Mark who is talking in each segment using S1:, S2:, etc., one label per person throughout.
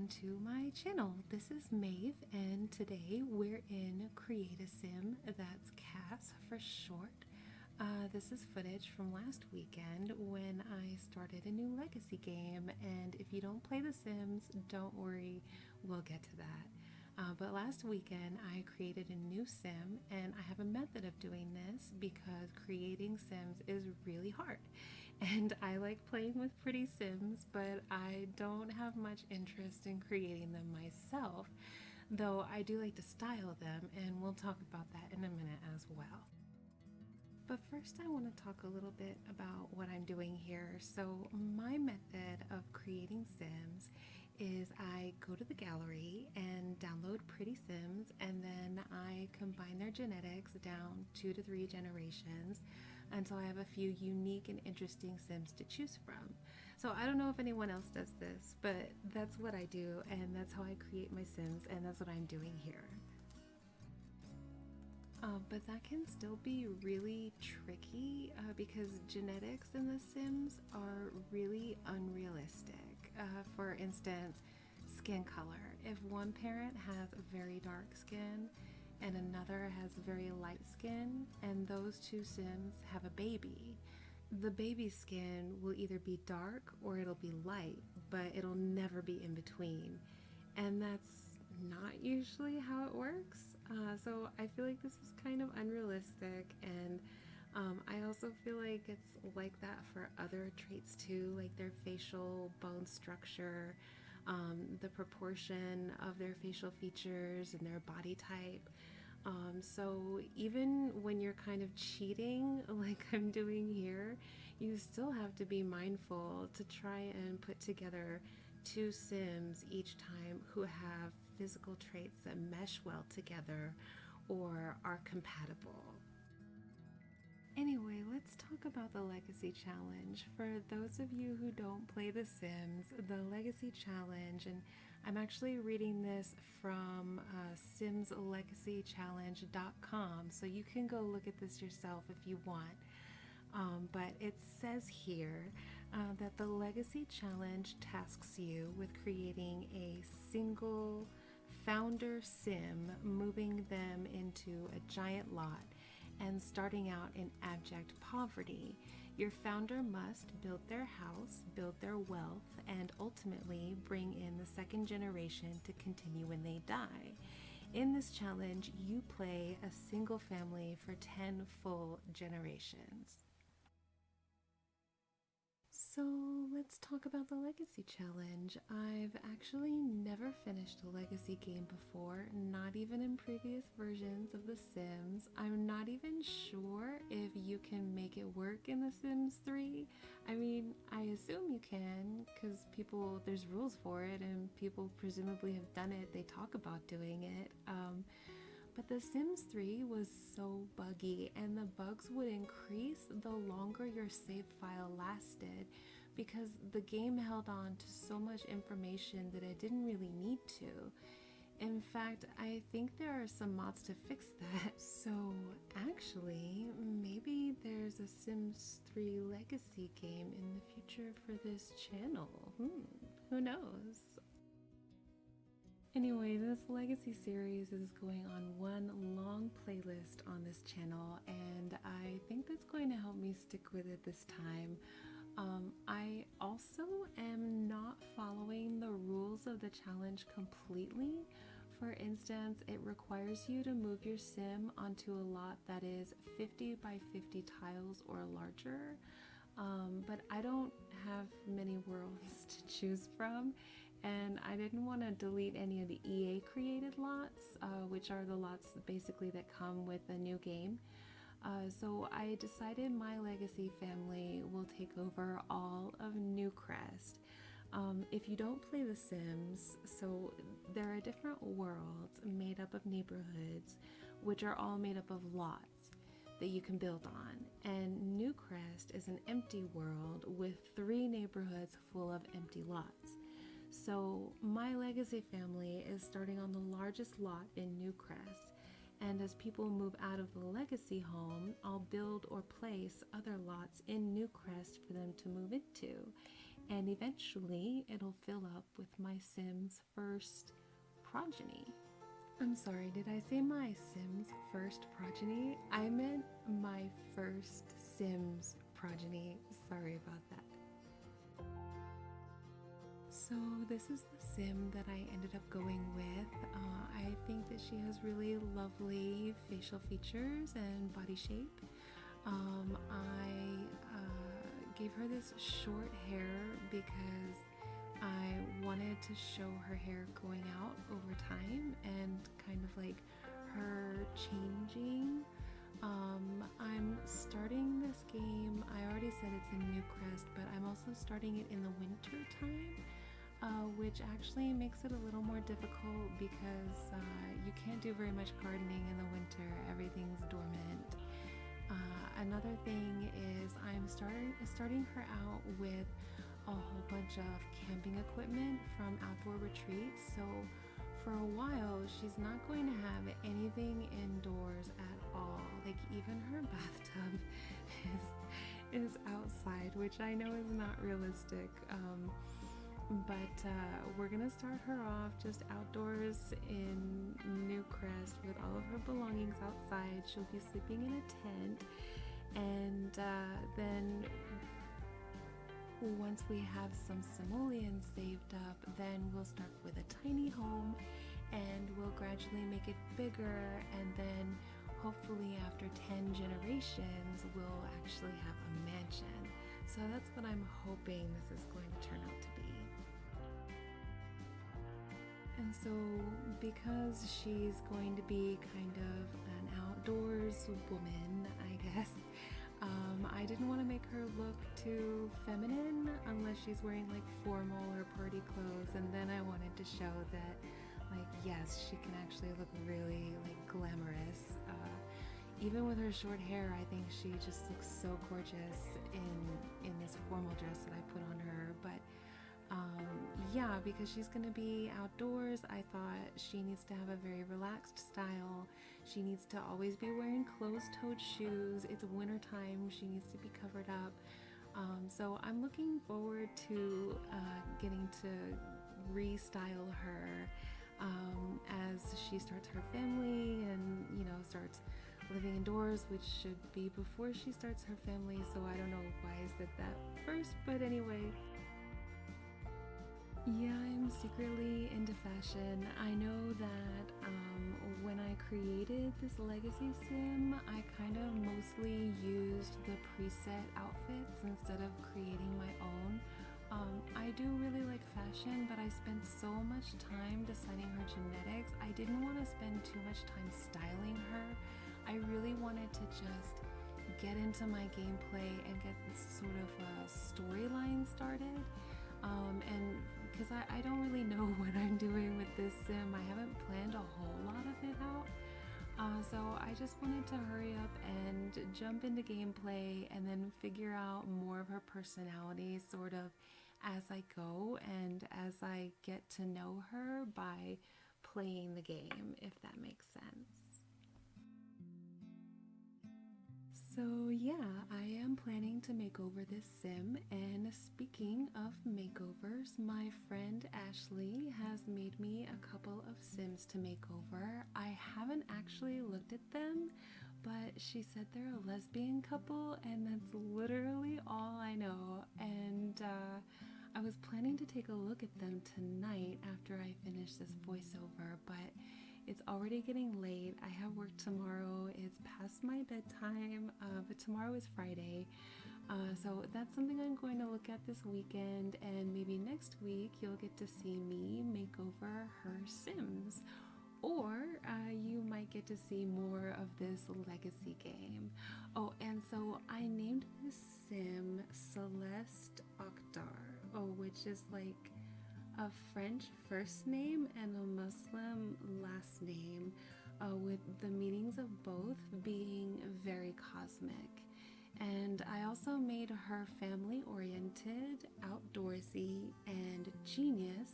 S1: welcome to my channel. This is Maeve, and today we're in Create a Sim, that's CAS for short. This is footage from last weekend when I started a new legacy game, and if you don't play The Sims, don't worry, we'll get to that. But last weekend I created a new sim, and I have a method of doing this because creating sims is really hard. And I like playing with pretty sims, but I don't have much interest in creating them myself, though I do like to style them, and we'll talk about that in a minute as well. But first I want to talk a little bit about what I'm doing here. So my method of creating sims is I go to the gallery and download pretty sims, and then I combine their genetics down 2 to 3 generations until I have a few unique and interesting sims to choose from. So I don't know if anyone else does this, but that's what I do, and that's how I create my sims, and that's what I'm doing here. But that can still be really tricky because genetics in The Sims are really unrealistic. For instance, skin color. If one parent has very dark skin and another has very light skin, and those two Sims have a baby, the baby's skin will either be dark or it'll be light, but it'll never be in between. And that's not usually how it works. So I feel like this is kind of unrealistic, and I also feel like it's like that for other traits too, like their facial bone structure, the proportion of their facial features and their body type. So even when you're kind of cheating like I'm doing here, you still have to be mindful to try and put together two sims each time who have physical traits that mesh well together or are compatible. Anyway, let's talk about the Legacy Challenge. For those of you who don't play The Sims, the Legacy Challenge, and I'm actually reading this from simslegacychallenge.com, so you can go look at this yourself if you want. But it says here that the Legacy Challenge tasks you with creating a single founder sim, moving them into a giant lot, and starting out in abject poverty. Your founder must build their house, build their wealth, and ultimately bring in the second generation to continue when they die. In this challenge, you play a single family for 10 full generations. So let's talk about the Legacy Challenge. I've actually never finished a Legacy game before, not even in previous versions of The Sims. I'm not even sure if you can make it work in The Sims 3. I mean, I assume you can, because there's rules for it, and people presumably have done it. They talk about doing it. But The Sims 3 was so buggy, and the bugs would increase the longer your save file lasted because the game held on to so much information that it didn't really need to. In fact, I think there are some mods to fix that. So actually, maybe there's a Sims 3 Legacy game in the future for this channel. Who knows? Anyway, this Legacy series is going on one long playlist on this channel, and I think that's going to help me stick with it this time. I also am not following the rules of the challenge completely. For instance, it requires you to move your sim onto a lot that is 50 by 50 tiles or larger. But I don't have many worlds to choose from, and I didn't want to delete any of the EA created lots, which are the lots basically that come with a new game. So I decided my Legacy family will take over all of Newcrest. If you don't play The Sims, so there are different worlds made up of neighborhoods, which are all made up of lots that you can build on, and Newcrest is an empty world with 3 neighborhoods full of empty lots. So my Legacy family is starting on the largest lot in Newcrest, and as people move out of the Legacy home, I'll build or place other lots in Newcrest for them to move into. and eventually it'll fill up with my Sim's first progeny. I'm sorry, did I say my Sim's first progeny? I meant my first Sim's progeny. Sorry about that. So this is the Sim that I ended up going with. I think that she has really lovely facial features and body shape. I gave her this short hair because I wanted to show her hair going out over time and kind of like her changing. I'm starting this game, I already said it's in Newcrest, but I'm also starting it in the winter time, which actually makes it a little more difficult because you can't do very much gardening in the winter, everything's dormant. Another thing is I'm starting her out with a whole bunch of camping equipment from outdoor retreats, so for a while she's not going to have anything indoors at all. Like even her bathtub is outside, which I know is not realistic, but we're gonna start her off just outdoors in Newcrest with all of her belongings outside. She'll be sleeping in a tent, and then once we have some simoleons saved up, then we'll start with a tiny home and we'll gradually make it bigger, and then hopefully after 10 generations we'll actually have a mansion. So that's what I'm hoping this is going to turn out to be. And so because she's going to be kind of an outdoors woman, I guess, I didn't want to make her look too feminine unless she's wearing like formal or party clothes, and then I wanted to show that, like, yes, she can actually look really like glamorous. Even with her short hair, I think she just looks so gorgeous in this formal dress that I put on her. But yeah, because she's gonna be outdoors, I thought she needs to have a very relaxed style. She needs to always be wearing closed-toed shoes. It's winter time, she needs to be covered up. So I'm looking forward to getting to restyle her as she starts her family and, you know, starts living indoors, which should be before she starts her family. So I don't know why I said that first, but anyway. Yeah, I'm secretly into fashion. I know that when I created this legacy sim, I kind of mostly used the preset outfits instead of creating my own. I do really like fashion, but I spent so much time deciding her genetics. I didn't want to spend too much time styling her. I really wanted to just get into my gameplay and get this sort of a storyline started. And because I don't really know what I'm doing with this sim, I haven't planned a whole lot of it out. So I just wanted to hurry up and jump into gameplay and then figure out more of her personality sort of as I go and as I get to know her by playing the game, if that makes sense. So yeah, I am planning to make over this sim, and speaking of makeovers, my friend Ashley has made me a couple of sims to make over. I haven't actually looked at them, but she said they're a lesbian couple, and that's literally all I know. And I was planning to take a look at them tonight after I finish this voiceover, but it's already getting late. I have work tomorrow. It's past my bedtime, but tomorrow is Friday. So that's something I'm going to look at this weekend, and maybe next week you'll get to see me make over her Sims. Or you might get to see more of this legacy game. Oh, and so I named this Sim Celeste Akhtar, which is like a French first name and a Muslim last name, with the meanings of both being very cosmic. And I also made her family-oriented, outdoorsy, and genius,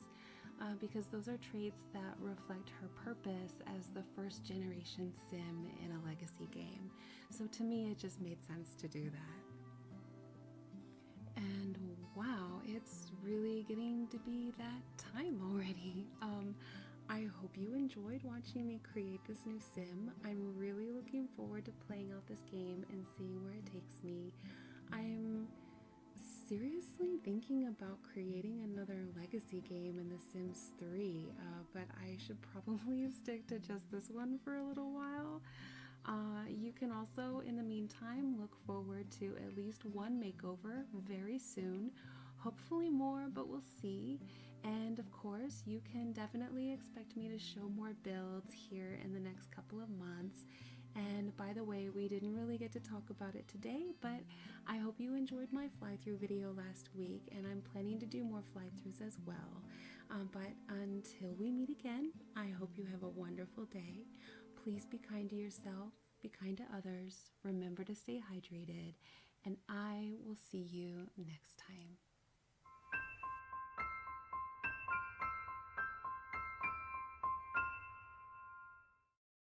S1: because those are traits that reflect her purpose as the first generation sim in a legacy game. So to me, it just made sense to do that. And Wow, it's really getting to be that time already. I hope you enjoyed watching me create this new sim. I'm really looking forward to playing out this game and seeing where it takes me. I'm seriously thinking about creating another legacy game in The Sims 3, but I should probably stick to just this one for a little while. You can also, in the meantime, look forward to at least one makeover very soon. Hopefully more, but we'll see. And of course, you can definitely expect me to show more builds here in the next couple of months. And by the way, we didn't really get to talk about it today, but I hope you enjoyed my fly-through video last week, and I'm planning to do more fly-throughs as well. But until we meet again, I hope you have a wonderful day. Please be kind to yourself, be kind to others, remember to stay hydrated, and I will see you next time.